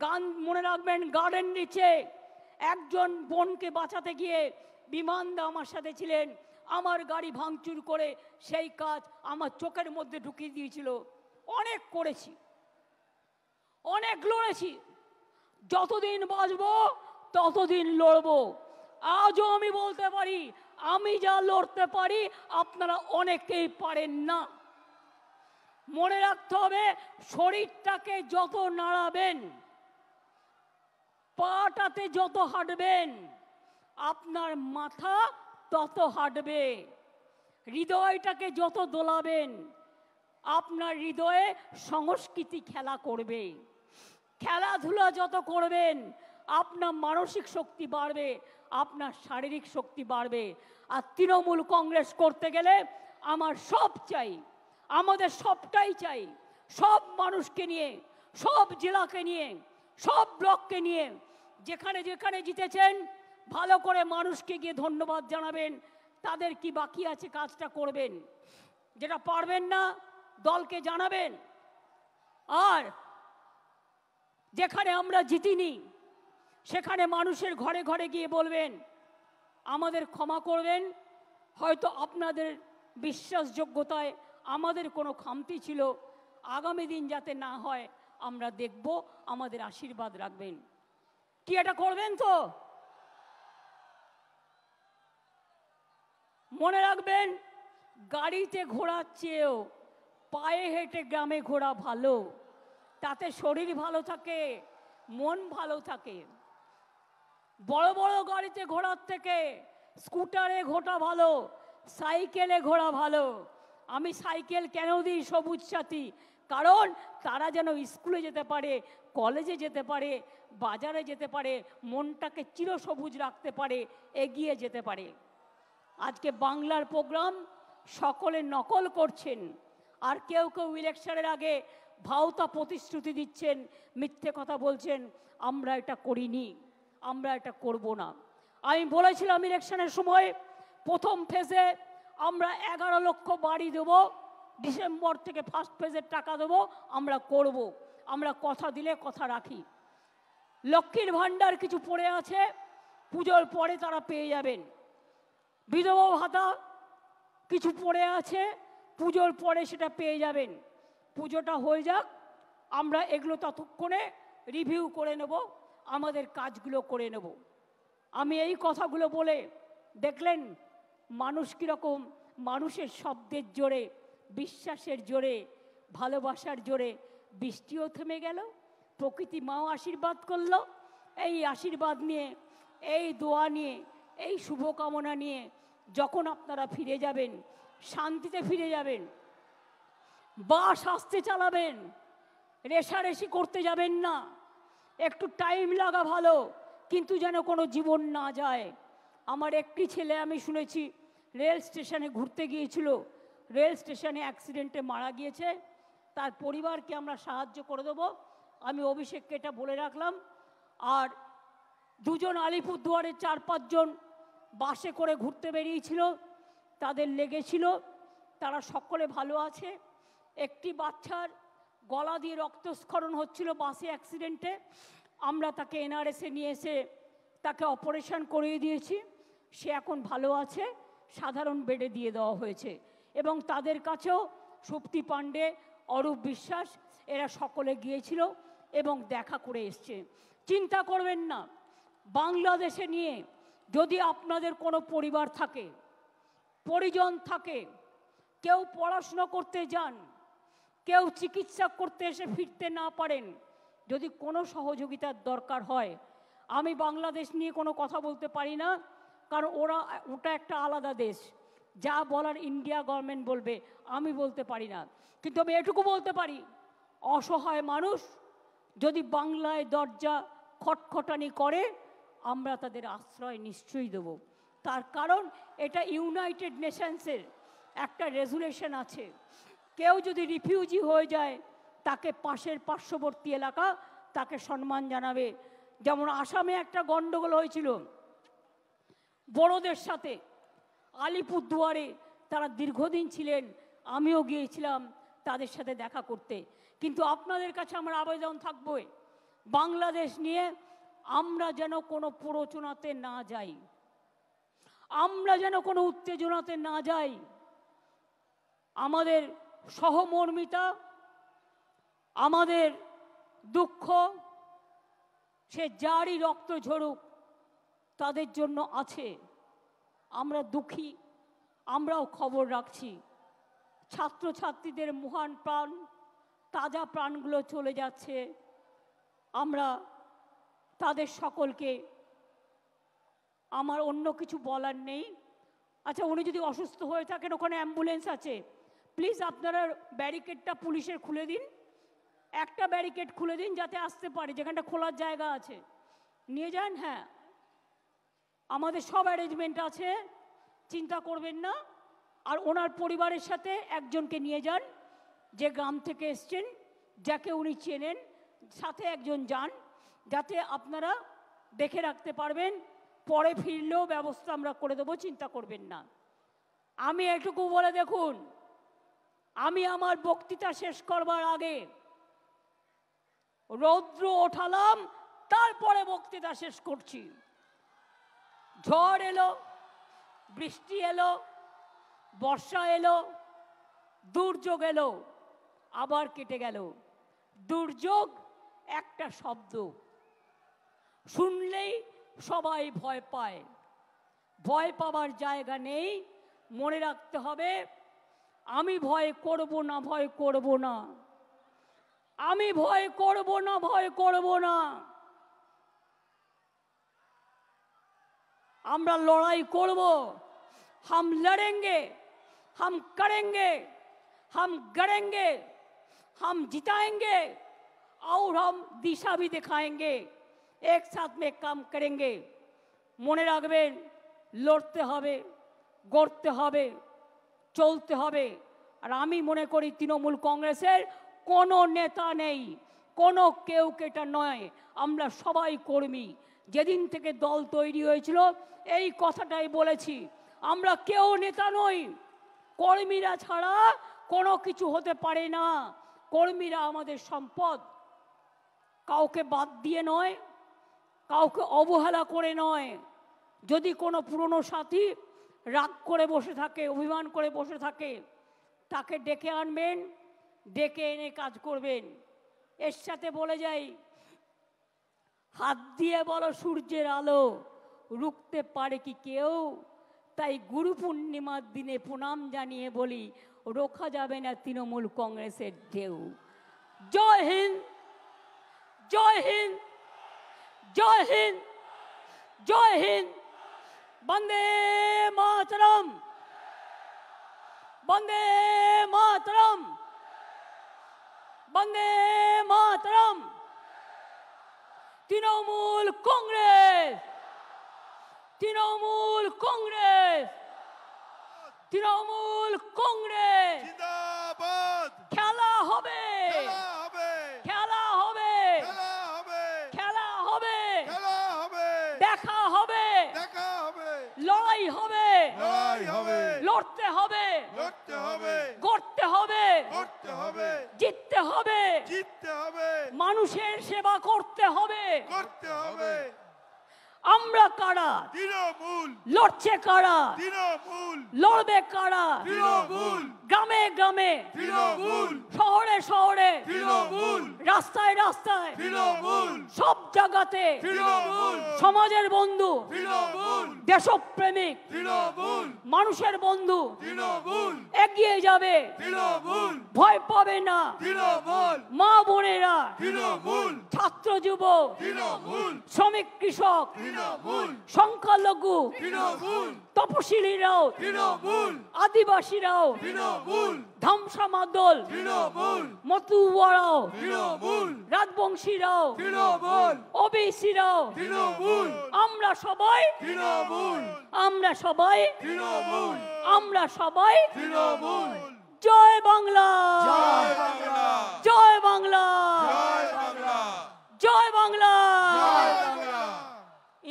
গান মনে রাখবেন, গার্ডেন নিচে একজন বোনকে বাঁচাতে গিয়ে বিমানদা আমার সাথে ছিলেন, আমার গাড়ি ভাঙচুর করে সেই কাজ আমার চোখের মধ্যে ঢুকিয়ে দিয়েছিল। অনেক করেছি, অনেক লড়েছি, যতদিন বাঁচবো ততদিন লড়বো। আজও আমি বলতে পারি, আমি যা লড়তে পারি আপনারা অনেকেই পারেন না। মনে রাখতে হবে, শরীরটাকে যত নাড়াবেন পাটাতে যত হাঁটবেন আপনার মাথা তত হাঁটবে। হৃদয়টাকে যত দোলাবেন আপনার হৃদয়ে সংস্কৃতি খেলা করবে। খেলাধুলা যত করবেন আপনার মানসিক শক্তি বাড়বে, আপনার শারীরিক শক্তি বাড়বে। আর তৃণমূল কংগ্রেস করতে গেলে আমার সব চাই, আমাদের সবটাই চাই। সব মানুষকে নিয়ে, সব জেলাকে নিয়ে, সব ব্লককে নিয়ে, যেখানে যেখানে জিতেছেন ভালো করে মানুষকে গিয়ে ধন্যবাদ জানাবেন। তাদের কি বাকি আছে কাজটা করবেন, যেটা পারবেন না দলকে জানাবেন। আর যেখানে আমরা জিতিনি সেখানে মানুষের ঘরে ঘরে গিয়ে বলবেন আমাদের ক্ষমা করবেন, হয়তো আপনাদের বিশ্বাসযোগ্যতায় আমাদের কোনো খামতি ছিল, আগামী দিন যাতে না হয় আমরা দেখব, আমাদের আশীর্বাদ রাখবেন। কি এটা করবেন তো? মনে রাখবেন, গাড়িতে ঘোরার চেয়েও পায়ে হেঁটে গ্রামে ঘোরা ভালো। তাতে শরীর ভালো থাকে, মন ভালো থাকে। বড় বড় গাড়িতে ঘোরার থেকে স্কুটারে ঘোরা ভালো, সাইকেলে ঘোরা ভালো। আমি সাইকেল কেন দিই সবুজ সাথী? কারণ তারা যেন স্কুলে যেতে পারে, কলেজে যেতে পারে, বাজারে যেতে পারে, মনটাকে চিরসবুজ রাখতে পারে, এগিয়ে যেতে পারে। আজকে বাংলার প্রোগ্রাম সকলে নকল করছেন, আর কেউ কেউ ইলেকশনের আগে ভাওতা প্রতিশ্রুতি দিচ্ছেন, মিথ্যে কথা বলছেন, আমরা এটা করিনি, আমরা এটা করব না। আমি বলেছিলাম ইলেকশনের সময় প্রথম ফেজে আমরা 11 লক্ষ বাড়ি দেব, ডিসেম্বর থেকে ফার্স্ট ফেজের টাকা দেবো, আমরা করব। আমরা কথা দিলে কথা রাখি। লক্ষ্মীর ভাণ্ডার কিছু পড়ে আছে, পুজোর পরে তারা পেয়ে যাবেন। বিধবা ভাতা কিছু পড়ে আছে, পুজোর পরে সেটা পেয়ে যাবেন। পুজোটা হয়ে যাক, আমরা এগুলো ততক্ষণে রিভিউ করে নেব, আমাদের কাজগুলো করে নেব। আমি এই কথাগুলো বলে দেখলেন মানুষ কীরকম, মানুষের শব্দের জোরে, বিশ্বাসের জোরে, ভালোবাসার জোরে বৃষ্টিও থেমে গেল, প্রকৃতি মাও আশীর্বাদ করলো। এই আশীর্বাদ নিয়ে, এই দোয়া নিয়ে, এই শুভকামনা নিয়ে যখন আপনারা ফিরে যাবেন, শান্তিতে ফিরে যাবেন, বাস আস্তে চালাবেন, রেষারেষি করতে যাবেন না। একটু টাইম লাগা ভালো, কিন্তু যেন কোনো জীবন না যায়। আমার একটি ছেলে আমি শুনেছি রেল স্টেশনে ঘুরতে গিয়েছিল, রেল স্টেশনে অ্যাক্সিডেন্টে মারা গিয়েছে। তার পরিবারকে আমরা সাহায্য করে দেবো, আমি অভিষেককে এটা বলে রাখলাম। আর দুজন আলিপুরদুয়ারের 4-5 জন বাসে করে ঘুরতে বেরিয়েছিল, তাদের লেগেছিল, তারা সকলে ভালো আছে। একটি বাচ্চার গলা দিয়ে রক্তস্খলন হচ্ছিল বাসে অ্যাক্সিডেন্টে, আমরা তাকে এনআরএসে নিয়ে এসে তাকে অপারেশন করিয়ে দিয়েছি, সে এখন ভালো আছে, সাধারণ বেডে দিয়ে দেওয়া হয়েছে। এবং তাদের কাছেও সুপ্তি পাণ্ডে, অরূপ বিশ্বাস এরা সকলে গিয়েছিল এবং দেখা করে এসছে। চিন্তা করবেন না, বাংলাদেশে নিয়ে যদি আপনাদের কোনো পরিবার থাকে, পরিজন থাকে, কেউ পড়াশুনো করতে যান, কেউ চিকিৎসা করতে এসে ফিরতে না পারেন, যদি কোনো সহযোগিতার দরকার হয়, আমি বাংলাদেশ নিয়ে কোনো কথা বলতে পারি না, কারণ ওটা একটা আলাদা দেশ, যা বলার ইন্ডিয়া গভর্নমেন্ট বলবে, আমি বলতে পারি না। কিন্তু আমি এটুকু বলতে পারি, অসহায় মানুষ যদি বাংলায় দরজা খটখটানি করে, আমরা তাদের আশ্রয় নিশ্চয়ই দেব। তার কারণ এটা ইউনাইটেড নেশনসের একটা রেজুলেশন আছে, কেউ যদি রিফিউজি হয়ে যায় তাকে পাশের পার্শ্ববর্তী এলাকা তাকে সম্মান জানাবে। যেমন আসামে একটা গণ্ডগোল হয়েছিল বড়দের সাথে, আলিপুরদুয়ারে তারা দীর্ঘদিন ছিলেন, আমিও গিয়েছিলাম তাদের সাথে দেখা করতে। কিন্তু আপনাদের কাছে আমার আবেদন থাকবে, বাংলাদেশ নিয়ে আমরা যেন কোনো প্ররোচনাতে না যাই, আমরা যেন কোনো উত্তেজনাতে না যাই। আমাদের সহমর্মিতা, আমাদের দুঃখ, সে যারই রক্ত ঝরুক তাদের জন্য আছে। আমরা দুঃখী, আমরাও খবর রাখছি। ছাত্রছাত্রীদের মহান প্রাণ, তাজা প্রাণগুলো চলে যাচ্ছে। আমরা তাদের সকলকে আমার অন্য কিছু বলার নেই। আচ্ছা, উনি যদি অসুস্থ হয়ে থাকেন, ওখানে অ্যাম্বুলেন্স আছে, প্লিজ আপনারা ব্যারিকেডটা পুলিশের খুলে দিন, একটা ব্যারিকেড খুলে দিন যাতে আসতে পারে, যেখানটা খোলার জায়গা আছে নিয়ে যান। হ্যাঁ, আমাদের সব অ্যারেঞ্জমেন্ট আছে, চিন্তা করবেন না। আর ওনার পরিবারের সাথে একজনকে নিয়ে যান, যে গ্রাম থেকে এসছেন, যাকে উনি চেনেন, সাথে একজন যান, যাতে আপনারা দেখে রাখতে পারবেন। পরে ফিরলেও ব্যবস্থা আমরা করে দেবো, চিন্তা করবেন না। আমি এটুকু বলে দেখুন, আমি আমার বক্তৃতা শেষ করবার আগে রৌদ্র ওঠালাম, তারপরে বক্তৃতা শেষ করছি। ঝড় এলো, বৃষ্টি এলো, বর্ষা এলো, দুর্যোগ এলো, আবার কেটে গেল। দুর্যোগ একটা শব্দ, শুনলেই সবাই ভয় পায়। ভয় পাবার জায়গা নেই, মনে রাখতে হবে আমি ভয় করব না, ভয় করব না, আমি ভয় করব না, ভয় করব না। আমরা লড়াই করব, हम लड़ेंगे, हम करेंगे, हम गड़ेंगे, हम जिताएंगे और हम दिशा भी दिखाएंगे, एक साथ में काम करेंगे। মনে রাখবেন, লড়তে হবে, গড়তে হবে, চলতে হবে। আর আমি মনে করি তৃণমূল কংগ্রেসের কোনো নেতা নেই, কোনো কেউ কেটা নয়, আমরা সবাই কর্মী। যেদিন থেকে দল তৈরি হয়েছিল এই কথাটাই বলেছি, আমরা কেউ নেতা নই, কর্মীরা ছাড়া কোনো কিছু হতে পারে না। কর্মীরা আমাদের সম্পদ, কাউকে বাদ দিয়ে নয়, কাউকে অবহেলা করে নয়। যদি কোনো পুরনো সাথী রাগ করে বসে থাকে, অভিমান করে বসে থাকে, তাকে ডেকে আনবেন, ডেকে এনে কাজ করবেন। এর সাথে বলে যাই, হাত দিয়ে বলো সূর্যের আলো রুখতে পারে কি কেউ? তাই গুরু পূর্ণিমার দিনে প্রণাম জানিয়ে বলি, রোখা যাবে না তৃণমূল কংগ্রেসের ঢেউ। জয় হিন্দ, জয় হিন্দ, জয় হিন্দ, জয় হিন্দ। বন্দে মাতরম, বন্দে মাতরম, বন্দে মাতরম। তৃণমূল কংগ্রেস, তৃণমূল কংগ্রেস, তৃণমূল কংগ্রেস জিন্দাবাদ। খেলা হবে, খেলা হবে, খেলা হবে, খেলা হবে, খেলা হবে, খেলা হবে, দেখা হবে, দেখা হবে, লড়াই হবে, লড়াই হবে, লড়তে হবে, লড়তে হবে, গড়তে হবে, করতে হবে, জিততে হবে, জিততে হবে, মানুষের সেবা করতে হবে। করতে হবে। আমরা কারা? তৃণমূল। লড়ছে কারা? তৃণমূল। লড়বে কারা? তৃণমূল। গ্রামে গ্রামে, তৃণমূল। শহরে শহরে, তৃণমূল। রাস্তায় রাস্তায়, তৃণমূল। সব জায়গাতে তৃণমূল। সমাজের বন্ধু, তৃণমূল। দেশপ্রেমিক, তৃণমূল। মানুষের বন্ধু তৃণমূল। এগিয়ে যাবে, তৃণমূল। ভয় পাবে না। তৃণমূল। মা বোনেরা, তৃণমূল। ছাত্র যুবক, তৃণমূল। শ্রমিক কৃষক, তৃণমূল। সংখ্যালঘু, তৃণমূল। তপশিলীরাও, তৃণমূল। আদিবাসীরাও, তৃণমূল। ধামসা মাদল, তৃণমূল। মতুয়ারাও, তৃণমূল। রাজবংশীরাও, তৃণমূল। ওবিসিরাও, তৃণমূল। আমরা সবাই, তৃণমূল। আমরা সবাই, তৃণমূল। আমরা সবাই। তৃণমূল। জয় বাংলা, জয় বাংলা। জয় বাংলা, জয় বাংলা। জয় বাংলা। জয় বাংলা।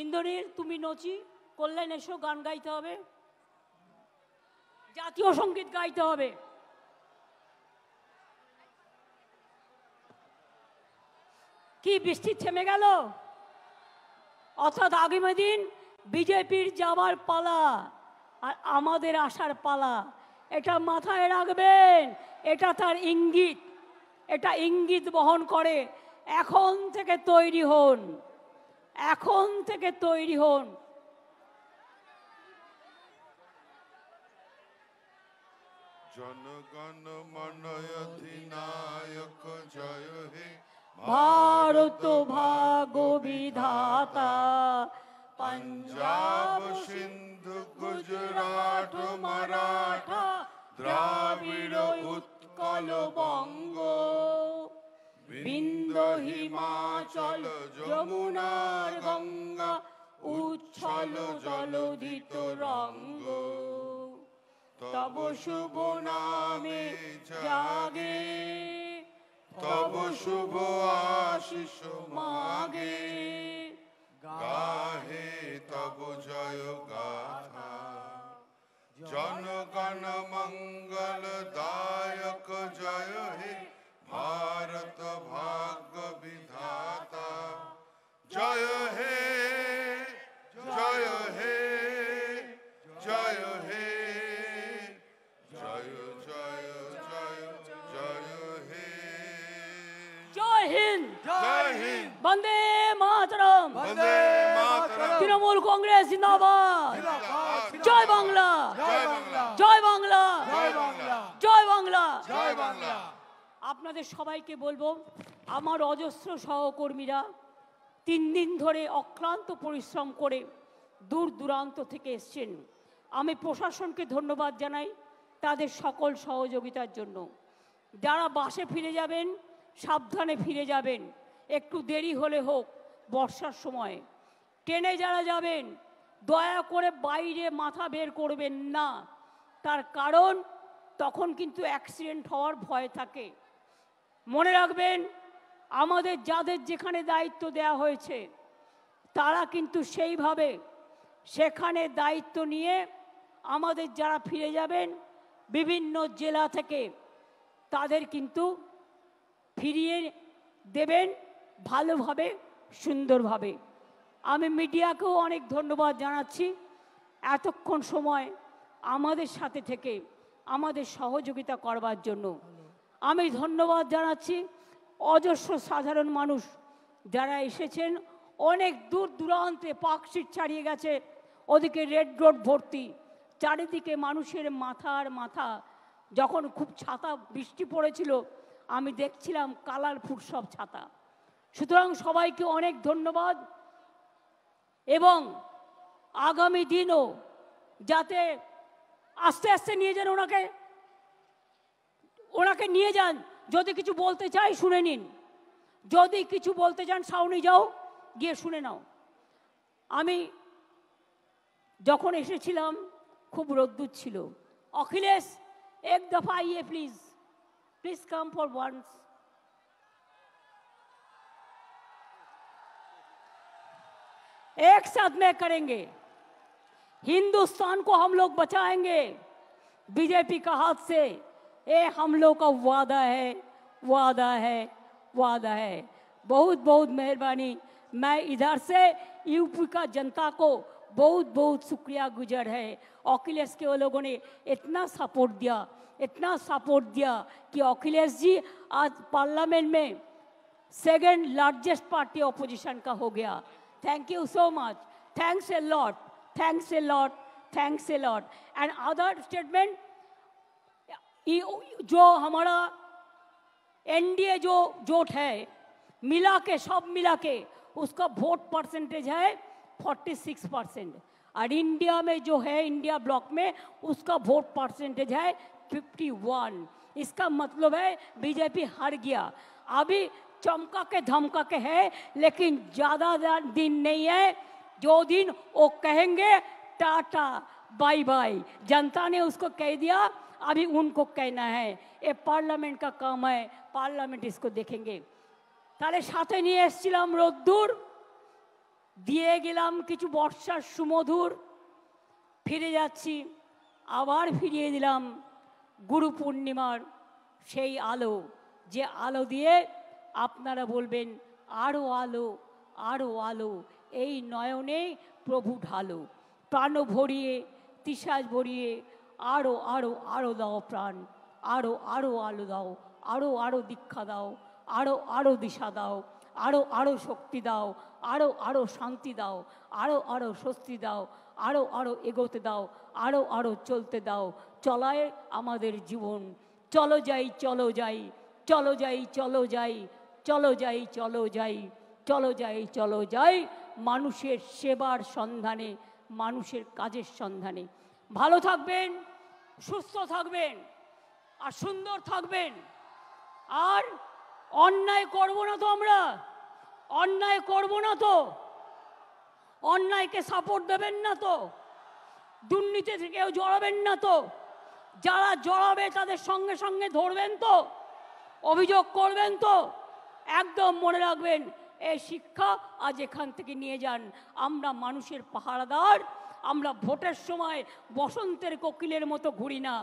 ইন্দ্রনীল, তুমি নচি কল্যাণ এসো, গান গাইতে হবে, জাতীয় সঙ্গীত গাইতে হবে। কি বৃষ্টি থেমে গেল? অর্থাৎ আগামী দিন বিজেপির যাবার পালা আর আমাদের আসার পালা, এটা মাথায় রাখবেন। এটা তার ইঙ্গিত, এটা ইঙ্গিত বহন করে। এখন থেকে তৈরি হন, এখন থেকে তৈরি হন। জনগণ মন অধিনায়ক জয় হে, ভারত ভাগ্য বিধাতা। पंजाब सिंधु गुजरात मराठा द्राविड़ उत्कल बंग विंध्य हिमाचल যমুনা গঙ্গা উচ্ছল জলধিত রঙ্গ তব শুভ নামে জাগে তব শুভ আশিস মাগে গাহে তব জয় গাথা জনগণ মঙ্গল দায়ক জয় হে भारत भाग्य विधाता जय हे जय हे जय हे जय जय जय जय हे जय हिंद जय हिंद वंदे मातरम वंदे मातरम तृणमूल कांग्रेस जिंदाबाद जय बांग्ला जय बांग्ला जय बांग्ला जय बांग्ला जय बांग्ला जय बांग्ला আপনাদের সবাইকে বলবো আমার অজস্র সহকর্মীরা 3 দিন ধরে অক্লান্ত পরিশ্রম করে দূর দূরান্ত থেকে এসেছেন। আমি প্রশাসনকে ধন্যবাদ জানাই তাদের সকল সহযোগিতার জন্য। যারা বাসে ফিরে যাবেন সাবধানে ফিরে যাবেন, একটু দেরি হলে হোক বর্ষার সময়। ট্রেনে যারা যাবেন দয়া করে বাইরে মাথা বের করবেন না, তার কারণ তখন কিন্তু অ্যাক্সিডেন্ট হওয়ার ভয় থাকে। মনে রাখবেন আমাদের যাদের যেখানে দায়িত্ব দেওয়া হয়েছে তারা কিন্তু সেইভাবে সেখানে দায়িত্ব নিয়ে আমাদের যারা ফিরে যাবেন বিভিন্ন জেলা থেকে তাদের কিন্তু ফিরিয়ে দেবেন ভালোভাবে সুন্দরভাবে। আমি মিডিয়াকেও অনেক ধন্যবাদ জানাচ্ছি এতক্ষণ সময় আমাদের সাথে থেকে আমাদের সহযোগিতা করবার জন্য। আমি ধন্যবাদ জানাচ্ছি অজস্র সাধারণ মানুষ যারা এসেছেন অনেক দূর দূরান্তে, পার্কস্ট্রিট ছাড়িয়ে গেছে, ওদিকে রেড রোড ভর্তি, চারিদিকে মানুষের মাথার মাথা। যখন খুব ছাতা বৃষ্টি পড়েছিল আমি দেখছিলাম কালারফুল সব ছাতা। সুতরাং সবাইকে অনেক ধন্যবাদ এবং আগামী দিনও যাতে আস্তে আস্তে নিয়ে যান ওনাকে নিয়ে যান। যদি কিছু বলতে চাই শুনে নিন, যদি কিছু বলতে চান সাউনি যাও গিয়ে শুনে নাও। আমি যখন এসেছিলাম খুব রোদ্দুর ছিল। অখিলেশ এক দফা আইয়ে please, please come for once. एक साथ में करेंगे, हिंदुस्तान को हम लोग बचाएंगे बीजेपी का हाथ से। ये हम लोग का वादा है, वादा है, वादा है। बहुत बहुत मेहरबानी। मैं इधर से यूपी का जनता को बहुत बहुत शुक्रिया गुजार है। अखिलेश के वो लोगों ने इतना सपोर्ट दिया, इतना सपोर्ट दिया कि अखिलेश जी आज पार्लियामेंट में सेकंड लार्जेस्ट पार्टी ऑपोजिशन का हो गया। Thank you so much, thanks a lot, thanks a lot, thanks a lot. And other statement, जो हमारा एनडीए जो जोट है मिला के, सब मिला के उसका वोट परसेंटेज है 46%, और इंडिया में जो है इंडिया ब्लॉक में उसका वोट परसेंटेज है 51। इसका मतलब है बीजेपी हार गया। अभी चमका के धमका के है, लेकिन ज़्यादा दिन नहीं है जो दिन वो कहेंगे टाटा बाय बाय। जनता ने उसको कह दिया, अभी उनको कहना है। ये पार्लियामेंट का काम है, पार्लियामेंट इसको देखेंगे। তাহলে সাথে নিয়ে এসেছিলাম রোদ্দুর, দিয়ে গেলাম কিছু বর্ষার সুমধুর, ফিরে যাচ্ছি আবার ফিরিয়ে দিলাম গুরু পূর্ণিমার সেই আলো, যে আলো দিয়ে আপনারা বলবেন আরও আলো, আরও আলো, এই নয়নে প্রভু ঢালো। প্রাণ ভরিয়ে তিসাজ ভরিয়ে আরও আরও আরও দাও প্রাণ, আরও আরও আলো দাও, আরও আরও দীক্ষা দাও, আরও আরও দিশা দাও, আরও আরও শক্তি দাও, আরও আরও শান্তি দাও, আরও আরও স্বস্তি দাও, আরও আরও এগোতে দাও, আরও আরও চলতে দাও। চলায় আমাদের জীবন। চলো যাই, চলো যাই, চলো যাই, চলো যাই, চলো যাই চলো যাই, চলো যাই চলো যাই, মানুষের সেবার সন্ধানে, মানুষের কাজের সন্ধানে। ভালো থাকবেন, সুস্থ থাকবেন, আর সুন্দর থাকবেন। আর অন্যায় করব না তো, আমরা অন্যায় করব না তো, অন্যায়কে সাপোর্ট দেবেন না তো, দুর্নীতি থেকেও জড়াবেন না তো, যারা জড়াবে তাদের সঙ্গে সঙ্গে ধরবেন তো, অভিযোগ করবেন তো। একদম মনে রাখবেন, এই শিক্ষা আজ এখান থেকে নিয়ে যান। আমরা মানুষের পাহারাদার, আমরা ভোটের সময় বসন্তের কোকিলের মতো ঘুরি না,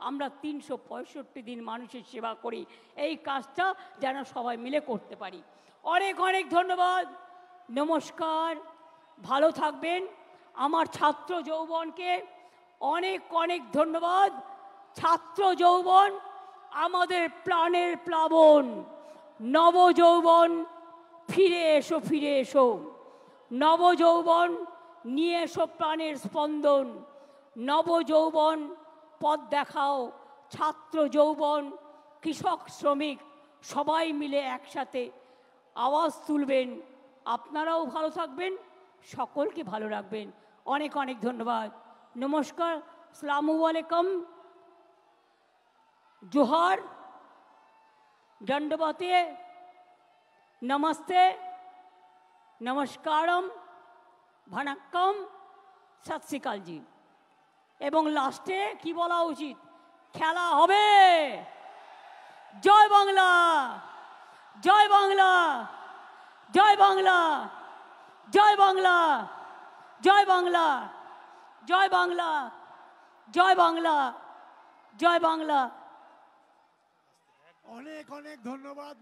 আমরা 365 দিন মানুষের সেবা করি। এই কাজটা যেন সবাই মিলে করতে পারি। অনেক অনেক ধন্যবাদ, নমস্কার, ভালো থাকবেন। আমার ছাত্র যৌবনকে অনেক অনেক ধন্যবাদ। ছাত্র যৌবন আমাদের প্রাণের প্লাবন, নব যৌবন ফিরে এসো, ফিরে এসো, নব যৌবন নিয়ে এসো প্রাণের স্পন্দন, নব যৌবন পথ দেখাও। ছাত্র যৌবন, কৃষক, শ্রমিক সবাই মিলে একসাথে আওয়াজ তুলবেন। আপনারাও ভালো থাকবেন, সকলকে ভালো রাখবেন। অনেক অনেক ধন্যবাদ, নমস্কার, আসসালামু আলাইকুম, जोहार, दंडवते, नमस्ते, नमस्कारम, भनक्कम, सत श्री अकाल जी। एवं लास्टे की बोला उचित, खेला होबे। जय बांगला, जय बांगला, जय बांगला, जय बांगला, जय बांगला, जय बांगला, जय बांगला, जय बांगला। অনেক অনেক ধন্যবাদ।